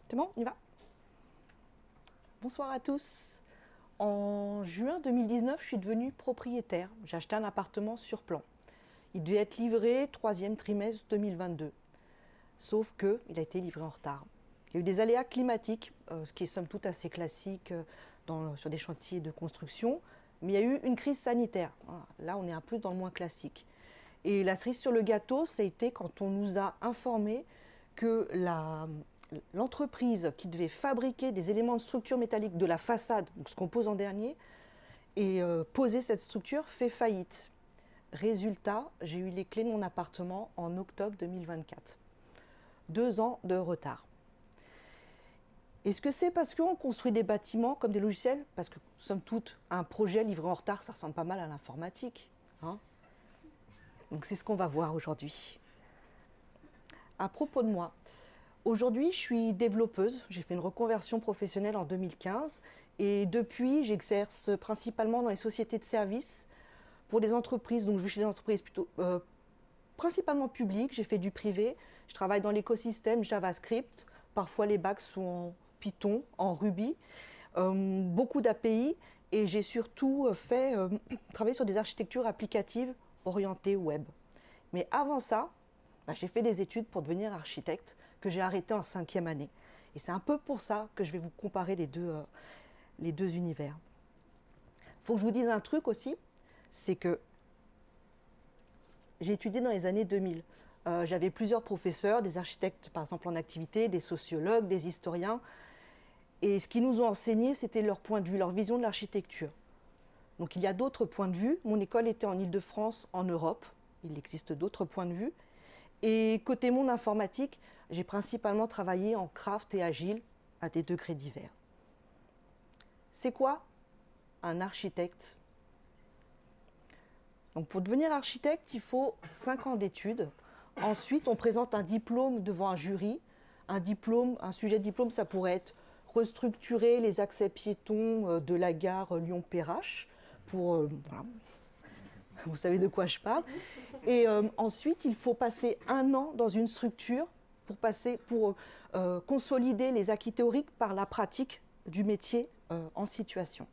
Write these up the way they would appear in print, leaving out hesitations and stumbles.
C'est bon, on y va? Bonsoir à tous. En juin 2019, je suis devenue propriétaire. J'ai acheté un appartement sur plan. Il devait être livré troisième trimestre 2022. Sauf qu'il a été livré en retard. Il y a eu des aléas climatiques, ce qui est somme toute assez classique sur des chantiers de construction. Mais il y a eu une crise sanitaire. Voilà, là, on est un peu dans le moins classique. Et la cerise sur le gâteau, ça a été quand on nous a informé que l'entreprise qui devait fabriquer des éléments de structure métallique de la façade, donc ce qu'on pose en dernier, et poser cette structure, fait faillite. Résultat, j'ai eu les clés de mon appartement en octobre 2024. 2 ans de retard. Est-ce que c'est parce qu'on construit des bâtiments comme des logiciels? Parce que, somme toute, un projet livré en retard, ça ressemble pas mal à l'informatique. Hein? Donc c'est ce qu'on va voir aujourd'hui. À propos de moi, aujourd'hui je suis développeuse, j'ai fait une reconversion professionnelle en 2015 et depuis j'exerce principalement dans les sociétés de services pour des entreprises, donc je vais chez des entreprises plutôt principalement publiques, j'ai fait du privé, je travaille dans l'écosystème JavaScript, parfois les bacs sont en Python, en Ruby, beaucoup d'API et j'ai surtout travaillé sur des architectures applicatives orientées web. Mais avant ça, j'ai fait des études pour devenir architecte que j'ai arrêté en 5e année. Et c'est un peu pour ça que je vais vous comparer les deux univers. Il faut que je vous dise un truc aussi, c'est que j'ai étudié dans les années 2000. J'avais plusieurs professeurs, des architectes par exemple en activité, des sociologues, des historiens. Et ce qu'ils nous ont enseigné, c'était leur point de vue, leur vision de l'architecture. Donc il y a d'autres points de vue. Mon école était en Île-de-France, en Europe. Il existe d'autres points de vue. Et côté monde informatique, j'ai principalement travaillé en craft et agile à des degrés divers. C'est quoi un architecte? Donc pour devenir architecte, il faut 5 ans d'études. Ensuite, on présente un diplôme devant un jury. Un sujet de diplôme, ça pourrait être restructurer les accès piétons de la gare Lyon-Perrache pour voilà. Vous savez de quoi je parle. Et ensuite, il faut passer 1 an dans une structure pour consolider les acquis théoriques par la pratique du métier en situation.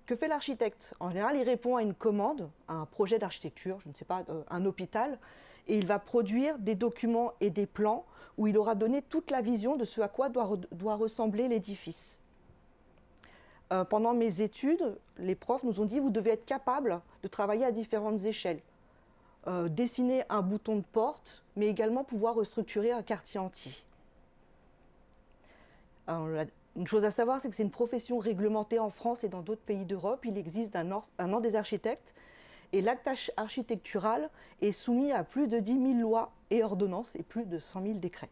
Que fait l'architecte? En général, il répond à une commande, à un projet d'architecture, je ne sais pas, un hôpital, et il va produire des documents et des plans où il aura donné toute la vision de ce à quoi doit ressembler l'édifice. Pendant mes études, les profs nous ont dit vous devez être capable de travailler à différentes échelles. Dessiner un bouton de porte, mais également pouvoir restructurer un quartier entier. Alors, une chose à savoir, c'est que c'est une profession réglementée en France et dans d'autres pays d'Europe. Il existe un ordre des architectes et l'acte architectural est soumis à plus de 10 000 lois et ordonnances et plus de 100 000 décrets.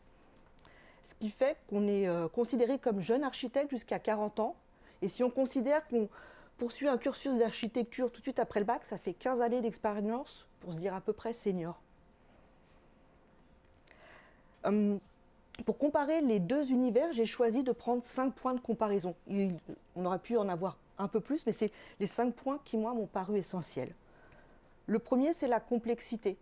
Ce qui fait qu'on est considéré comme jeune architecte jusqu'à 40 ans. Et si on considère qu'on poursuit un cursus d'architecture tout de suite après le bac, ça fait 15 années d'expérience pour se dire à peu près senior. Pour comparer les deux univers, j'ai choisi de prendre 5 points de comparaison. On aurait pu en avoir un peu plus, mais c'est les 5 points qui, moi, m'ont paru essentiels. Le premier, c'est la complexité.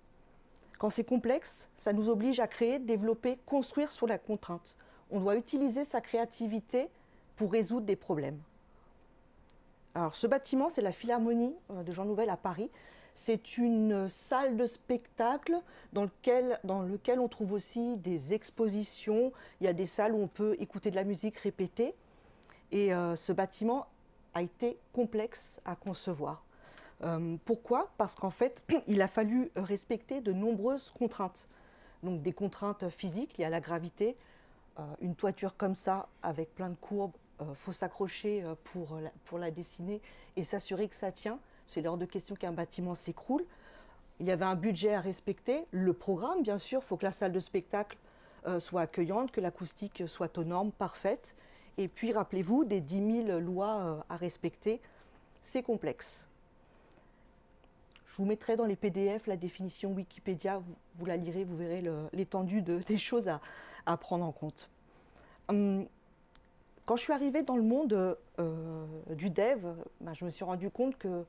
Quand c'est complexe, ça nous oblige à créer, développer, construire sur la contrainte. On doit utiliser sa créativité pour résoudre des problèmes. Alors, ce bâtiment, c'est la Philharmonie de Jean Nouvel à Paris. C'est une salle de spectacle dans lequel on trouve aussi des expositions. Il y a des salles où on peut écouter de la musique répétée. Et ce bâtiment a été complexe à concevoir. Pourquoi? Parce qu'en fait, il a fallu respecter de nombreuses contraintes. Donc des contraintes physiques liées à la gravité. Une toiture comme ça, avec plein de courbes, faut s'accrocher pour la dessiner et s'assurer que ça tient. C'est hors de question qu'un bâtiment s'écroule. Il y avait un budget à respecter. Le programme, bien sûr, il faut que la salle de spectacle soit accueillante, que l'acoustique soit aux normes parfaites. Et puis, rappelez-vous, des 10 000 lois à respecter, c'est complexe. Je vous mettrai dans les PDF la définition Wikipédia, vous la lirez, vous verrez l'étendue des choses à prendre en compte. Quand je suis arrivée dans le monde du dev, je me suis rendu compte que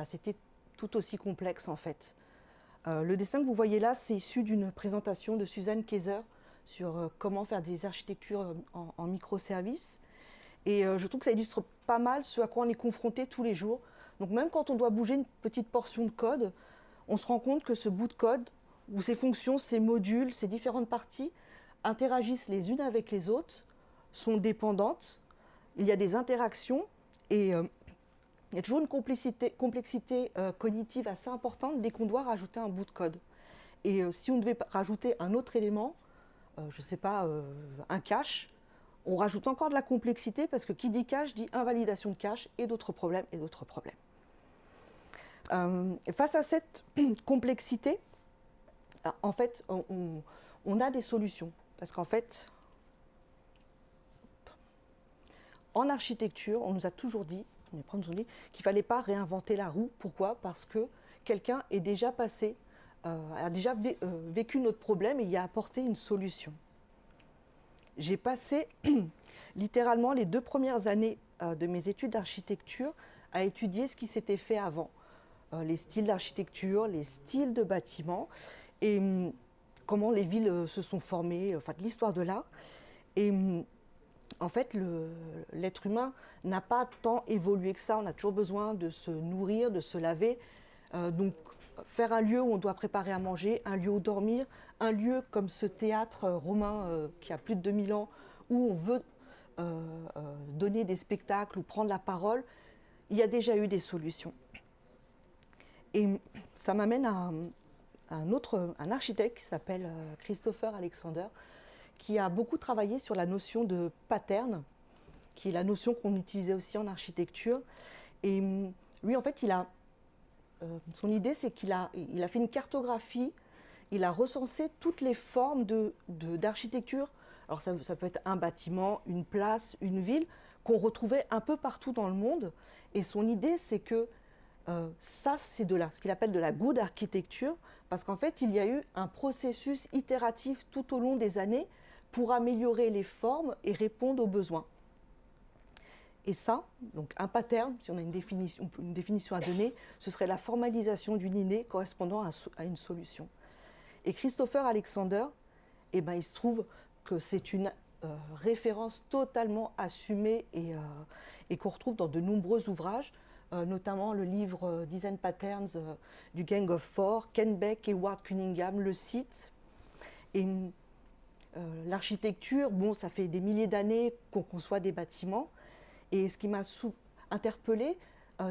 c'était tout aussi complexe en fait. Le dessin que vous voyez là, c'est issu d'une présentation de Suzanne Kayser sur comment faire des architectures en microservices. Et je trouve que ça illustre pas mal ce à quoi on est confronté tous les jours. Donc même quand on doit bouger une petite portion de code, on se rend compte que ce bout de code, où ces fonctions, ces modules, ces différentes parties interagissent les unes avec les autres, sont dépendantes, il y a des interactions et il y a toujours une complexité cognitive assez importante dès qu'on doit rajouter un bout de code. Et si on devait rajouter un autre élément, je ne sais pas, un cache, on rajoute encore de la complexité parce que qui dit cache dit invalidation de cache et d'autres problèmes et d'autres problèmes. Face à cette complexité, en fait, on a des solutions. Parce qu'en fait, en architecture, on nous a toujours dit qu'il ne fallait pas réinventer la roue. Pourquoi? Parce que quelqu'un est déjà passé, a déjà vécu notre problème et y a apporté une solution. J'ai passé littéralement les 2 premières années de mes études d'architecture à étudier ce qui s'était fait avant. Les styles d'architecture, les styles de bâtiments et comment les villes se sont formées, enfin de l'histoire de l'art. Et en fait, l'être humain n'a pas tant évolué que ça. On a toujours besoin de se nourrir, de se laver. Donc, faire un lieu où on doit préparer à manger, un lieu où dormir, un lieu comme ce théâtre romain qui a plus de 2000 ans, où on veut donner des spectacles ou prendre la parole, il y a déjà eu des solutions. Et ça m'amène à un architecte qui s'appelle Christopher Alexander, qui a beaucoup travaillé sur la notion de pattern, qui est la notion qu'on utilisait aussi en architecture. Et lui, en fait, son idée, c'est qu'il a fait une cartographie, il a recensé toutes les formes d'architecture. Alors ça peut être un bâtiment, une place, une ville, qu'on retrouvait un peu partout dans le monde. Et son idée, c'est que ça, c'est ce qu'il appelle de la good architecture, parce qu'en fait, il y a eu un processus itératif tout au long des années pour améliorer les formes et répondre aux besoins. Et ça, donc un pattern, si on a une définition à donner, ce serait la formalisation d'une idée correspondant à une solution. Et Christopher Alexander, il se trouve que c'est une référence totalement assumée et qu'on retrouve dans de nombreux ouvrages, notamment le livre Design Patterns du Gang of Four. Ken Beck et Ward Cunningham le citent. Et l'architecture, ça fait des milliers d'années qu'on conçoit des bâtiments. Et ce qui m'a interpellée,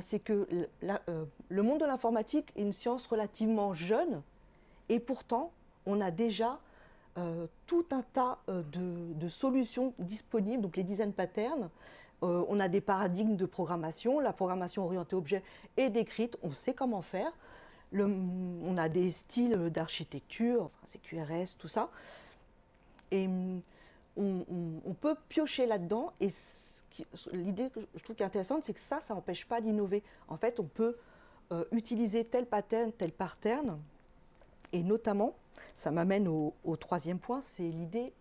c'est que le monde de l'informatique est une science relativement jeune, et pourtant, on a déjà tout un tas de solutions disponibles, donc les design patterns. On a des paradigmes de programmation, la programmation orientée objet est décrite, on sait comment faire. On a des styles d'architecture, enfin, CQRS, tout ça. Et on peut piocher là-dedans. Et l'idée que je trouve qui est intéressante, c'est que ça n'empêche pas d'innover. En fait, on peut utiliser tel pattern. Et notamment, ça m'amène au 3e point, c'est l'idée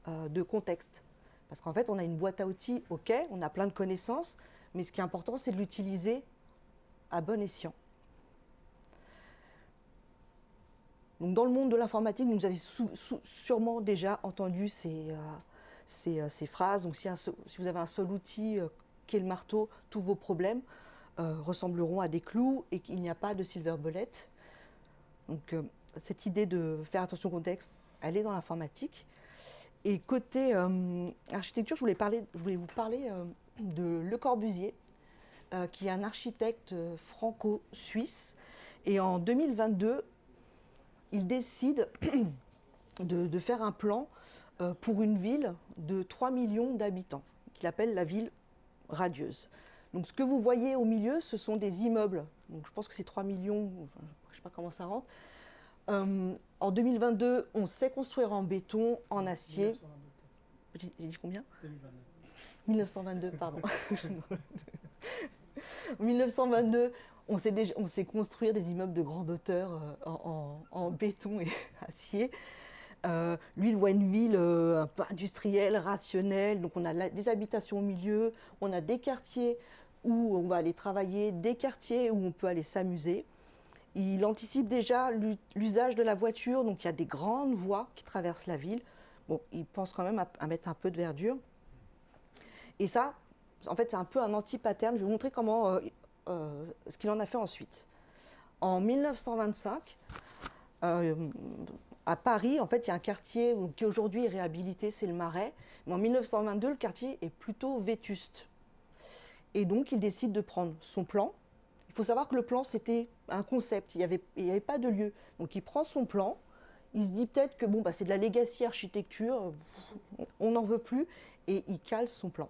de contexte. Parce qu'en fait, on a une boîte à outils, ok, on a plein de connaissances, mais ce qui est important, c'est de l'utiliser à bon escient. Donc, dans le monde de l'informatique, vous avez sûrement déjà entendu ces phrases. Donc, si vous avez un seul outil qui est le marteau, tous vos problèmes ressembleront à des clous et qu'il n'y a pas de silver bullet. Donc, cette idée de faire attention au contexte, elle est dans l'informatique. Et côté architecture, je voulais vous parler de Le Corbusier, qui est un architecte franco-suisse. Et en 2022, il décide de faire un plan pour une ville de 3 millions d'habitants, qu'il appelle la ville radieuse. Donc ce que vous voyez au milieu, ce sont des immeubles. Donc je pense que c'est 3 millions, enfin, je ne sais pas comment ça rentre. En 2022, on sait construire en béton, en acier. J'ai dit combien? 1922, pardon. En 1922, on sait construire des immeubles de grande hauteur en béton et acier. Lui, il voit une ville un peu industrielle, rationnelle. Donc, on a des habitations au milieu, on a des quartiers où on va aller travailler, des quartiers où on peut aller s'amuser. Il anticipe déjà l'usage de la voiture, donc il y a des grandes voies qui traversent la ville. bon, il pense quand même à mettre un peu de verdure. Et ça, en fait, c'est un peu un anti-pattern. Je vais vous montrer ce qu'il en a fait ensuite. En 1925, à Paris, en fait, il y a un quartier qui aujourd'hui est réhabilité, c'est le Marais. Mais en 1922, le quartier est plutôt vétuste. Et donc, il décide de prendre son plan. Il faut savoir que le plan, c'était un concept, il n'y avait pas de lieu. Donc, il prend son plan, il se dit peut-être que bon, c'est de la legacy architecture, on n'en veut plus, et il cale son plan.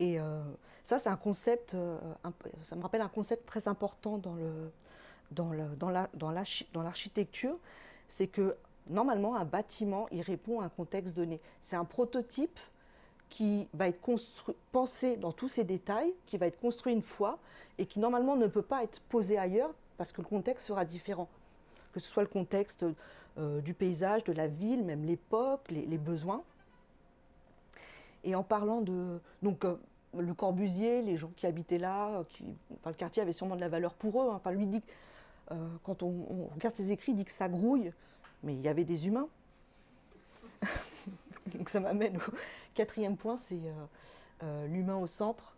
Et ça, c'est un concept, ça me rappelle un concept très important dans l'architecture, c'est que normalement, un bâtiment, il répond à un contexte donné. C'est un prototype qui va être pensé dans tous ses détails, qui va être construit une fois, et qui normalement ne peut pas être posé ailleurs, parce que le contexte sera différent. Que ce soit le contexte du paysage, de la ville, même l'époque, les besoins. Et en parlant de... Donc, Le Corbusier, les gens qui habitaient là, le quartier avait sûrement de la valeur pour eux. Enfin, lui dit, quand on regarde ses écrits, il dit que ça grouille, mais il y avait des humains. Donc ça m'amène au quatrième point, c'est l'humain au centre.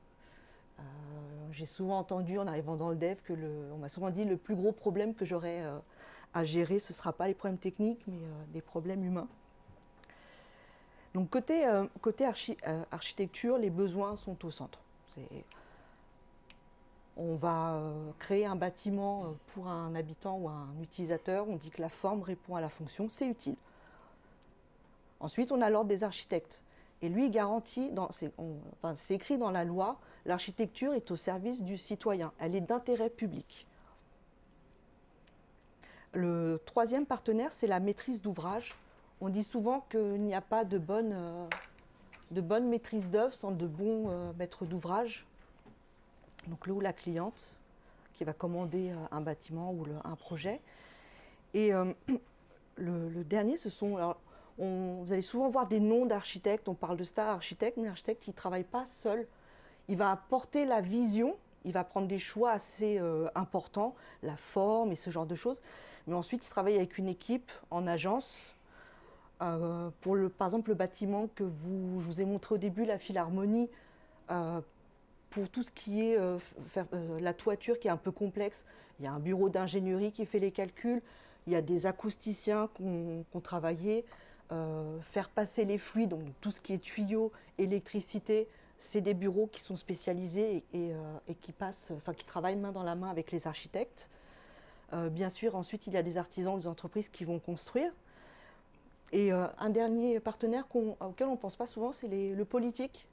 J'ai souvent entendu en arrivant dans le dev on m'a souvent dit le plus gros problème que j'aurai à gérer, ce ne sera pas les problèmes techniques, mais les problèmes humains. Donc côté architecture, les besoins sont au centre. On va créer un bâtiment pour un habitant ou un utilisateur, on dit que la forme répond à la fonction, c'est utile. Ensuite, on a l'ordre des architectes. Et lui, il garantit, c'est écrit dans la loi, l'architecture est au service du citoyen, elle est d'intérêt public. Le troisième partenaire, c'est la maîtrise d'ouvrage. On dit souvent qu'il n'y a pas de bonne maîtrise d'œuvre sans de bons maîtres d'ouvrage. Donc le ou la cliente qui va commander un bâtiment ou un projet. Et le dernier, ce sont... Alors, vous allez souvent voir des noms d'architectes, on parle de star architecte, mais l'architecte, il ne travaille pas seul. Il va apporter la vision, il va prendre des choix assez importants, la forme et ce genre de choses. Mais ensuite, il travaille avec une équipe en agence. Par exemple, le bâtiment que je vous ai montré au début, la Philharmonie, pour tout ce qui est la toiture qui est un peu complexe, il y a un bureau d'ingénierie qui fait les calculs, il y a des acousticiens qui ont travaillé, faire passer les fluides, donc tout ce qui est tuyaux, électricité, c'est des bureaux qui sont spécialisés et qui travaillent main dans la main avec les architectes. Bien sûr, ensuite, il y a des artisans, des entreprises qui vont construire. Et un dernier partenaire auquel on ne pense pas souvent, c'est le politique.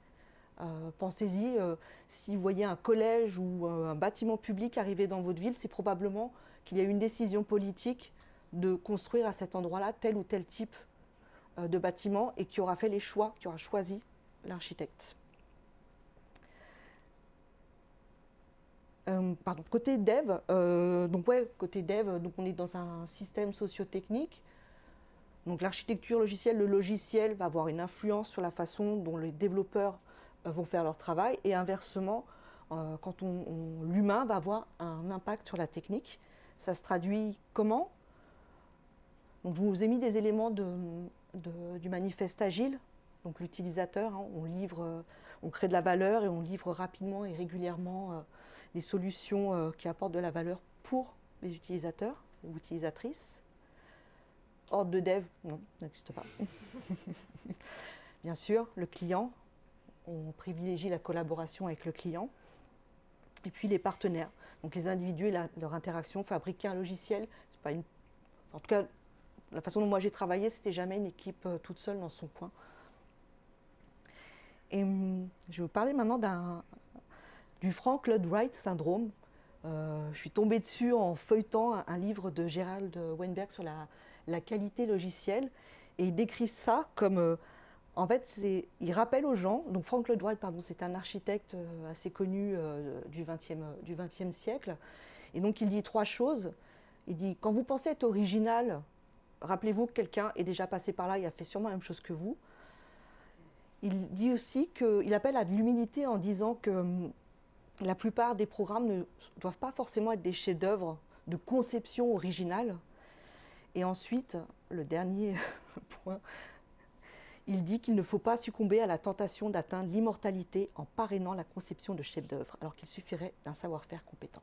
Pensez-y, si vous voyez un collège ou un bâtiment public arriver dans votre ville, c'est probablement qu'il y a eu une décision politique de construire à cet endroit-là tel ou tel type de bâtiment et qui aura fait les choix, qui aura choisi l'architecte. Côté dev, côté dev, donc on est dans un système socio-technique. Donc l'architecture logicielle, le logiciel va avoir une influence sur la façon dont les développeurs vont faire leur travail et inversement, l'humain va avoir un impact sur la technique. Ça se traduit comment? Donc, je vous ai mis des éléments du manifeste agile. Donc l'utilisateur, on crée de la valeur et on livre rapidement et régulièrement des solutions qui apportent de la valeur pour les utilisateurs ou utilisatrices. Ordre de dev, non, n'existe pas. Bien sûr, le client, on privilégie la collaboration avec le client. Et puis les partenaires, donc les individus et leur interaction. Fabriquer un logiciel, c'est pas une... En tout cas, la façon dont moi j'ai travaillé, c'était jamais une équipe toute seule dans son coin. Et je vais vous parler maintenant du Frank Lloyd Wright syndrome. Je suis tombée dessus en feuilletant un livre de Gerald Weinberg sur la qualité logicielle. Et il décrit ça comme... en fait, il rappelle aux gens... Donc Frank Lloyd Wright, c'est un architecte assez connu du XXe siècle. Et donc il dit 3 choses. Il dit, quand vous pensez être original, rappelez-vous que quelqu'un est déjà passé par là et a fait sûrement la même chose que vous. Il dit aussi qu'il appelle à de l'humilité en disant que la plupart des programmes ne doivent pas forcément être des chefs-d'œuvre de conception originale. Et ensuite, le dernier point il dit qu'il ne faut pas succomber à la tentation d'atteindre l'immortalité en parrainant la conception de chefs-d'œuvre, alors qu'il suffirait d'un savoir-faire compétent.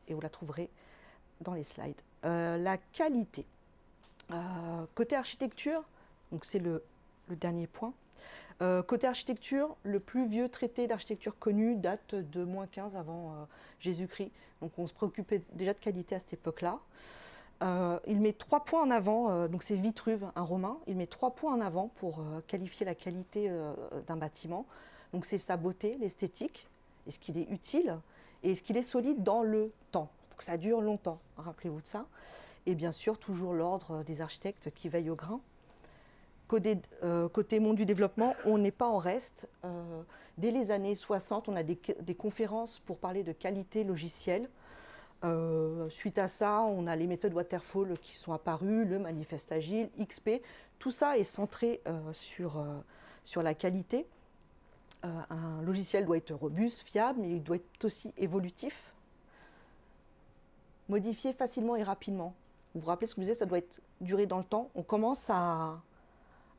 Et vous la trouverez dans les slides. La qualité. Côté architecture, donc c'est le dernier point. Côté architecture, le plus vieux traité d'architecture connu date de -15 avant Jésus-Christ. Donc on se préoccupait déjà de qualité à cette époque-là. Il met 3 points en avant, donc c'est Vitruve, un Romain, il met 3 points en avant pour qualifier la qualité d'un bâtiment. Donc c'est sa beauté, l'esthétique, est-ce qu'il est utile et est-ce qu'il est solide dans le temps. Il faut que ça dure longtemps, rappelez-vous de ça. Et bien sûr, toujours l'ordre des architectes qui veillent au grain. Côté monde du développement, on n'est pas en reste. Dès les années 60, on a des conférences pour parler de qualité logicielle. Suite à ça, on a les méthodes Waterfall qui sont apparues, le manifeste agile, XP. Tout ça est centré sur la qualité. Un logiciel doit être robuste, fiable, mais il doit être aussi évolutif. Modifié facilement et rapidement. Vous vous rappelez ce que je disais, ça doit être duré dans le temps. On commence à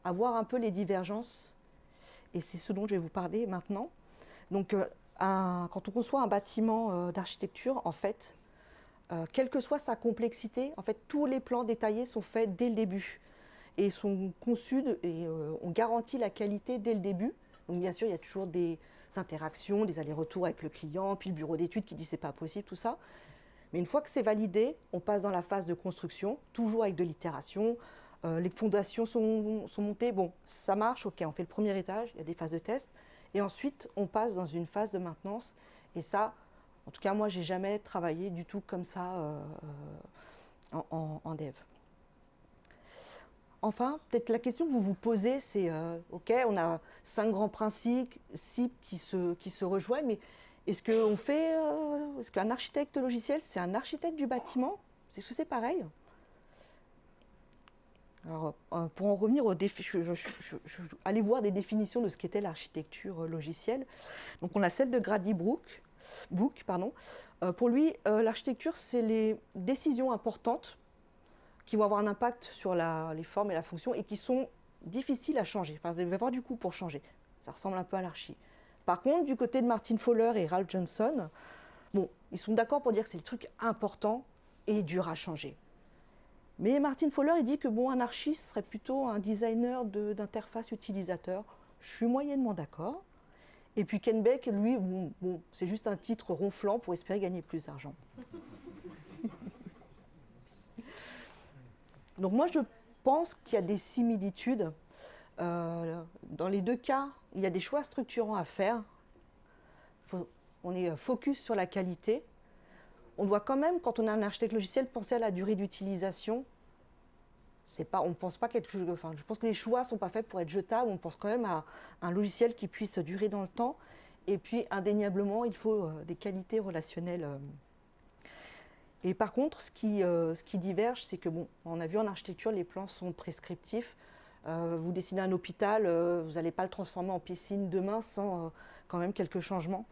voir un peu les divergences, et c'est ce dont je vais vous parler maintenant. Donc, quand on conçoit un bâtiment d'architecture, en fait, quelle que soit sa complexité, en fait, tous les plans détaillés sont faits dès le début et sont conçus et on garantit la qualité dès le début. Donc, bien sûr, il y a toujours des interactions, des allers-retours avec le client, puis le bureau d'études qui dit c'est pas possible, tout ça. Mais une fois que c'est validé, on passe dans la phase de construction, toujours avec de l'itération. Les fondations sont montées, bon, ça marche, ok, on fait le premier étage, il y a des phases de test, et ensuite on passe dans une phase de maintenance, et ça, en tout cas moi j'ai jamais travaillé du tout comme ça en dev. Enfin, peut-être la question que vous vous posez, c'est, ok, on a 5 grands principes qui se rejoignent, mais est-ce qu'un architecte logiciel, c'est un architecte du bâtiment? Est-ce que c'est pareil? Alors, pour en revenir au défi, allez voir des définitions de ce qu'était l'architecture logicielle. Donc, on a celle de Grady Book. Pour lui, l'architecture, c'est les décisions importantes qui vont avoir un impact sur les formes et la fonction et qui sont difficiles à changer. Enfin, il va y avoir du coût pour changer. Ça ressemble un peu à l'archi. Par contre, du côté de Martin Fowler et Ralph Johnson, bon, ils sont d'accord pour dire que c'est le truc important et dur à changer. Mais Martin Fowler, il dit que bon, un archiste serait plutôt un designer d'interface utilisateur. Je suis moyennement d'accord. Et puis Ken Beck, lui, bon, c'est juste un titre ronflant pour espérer gagner plus d'argent. Donc moi, je pense qu'il y a des similitudes. Dans les deux cas, il y a des choix structurants à faire. On est focus sur la qualité. On doit quand même, quand on est un architecte logiciel, penser à la durée d'utilisation. On ne pense pas quelque chose. Enfin, je pense que les choix ne sont pas faits pour être jetables. On pense quand même à un logiciel qui puisse durer dans le temps. Et puis, indéniablement, il faut des qualités relationnelles. Et par contre, ce qui diverge, c'est que, bon, on a vu en architecture, les plans sont prescriptifs. Vous dessinez un hôpital, vous n'allez pas le transformer en piscine demain sans quand même quelques changements.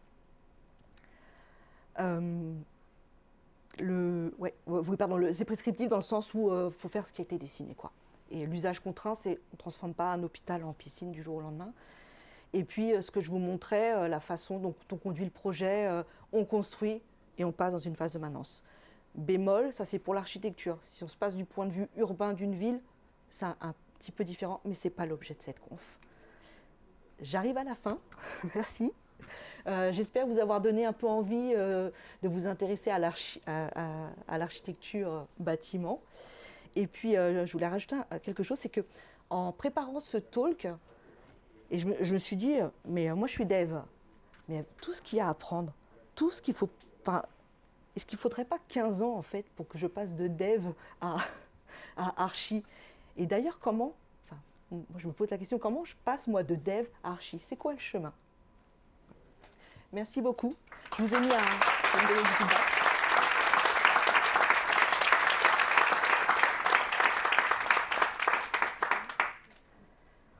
C'est prescriptif dans le sens où il faut faire ce qui a été dessiné, quoi. Et l'usage contraint, c'est on ne transforme pas un hôpital en piscine du jour au lendemain. Et puis, ce que je vous montrais, la façon dont on conduit le projet, on construit et on passe dans une phase de maintenance. Bémol, ça c'est pour l'architecture. Si on se passe du point de vue urbain d'une ville, c'est un petit peu différent, mais ce n'est pas l'objet de cette conf. J'arrive à la fin. Merci. J'espère vous avoir donné un peu envie de vous intéresser à l'architecture bâtiment. Et puis, je voulais rajouter quelque chose, c'est que en préparant ce talk, et je me suis dit, mais moi je suis dev, mais tout ce qu'il y a à apprendre, tout ce qu'il faut, enfin, est-ce qu'il ne faudrait pas 15 ans en fait pour que je passe de dev à archi? Et d'ailleurs, comment, enfin, moi je me pose la question, comment je passe moi de dev à archi? C'est quoi le chemin? Merci beaucoup. Je vous ai mis à me donner du feedback.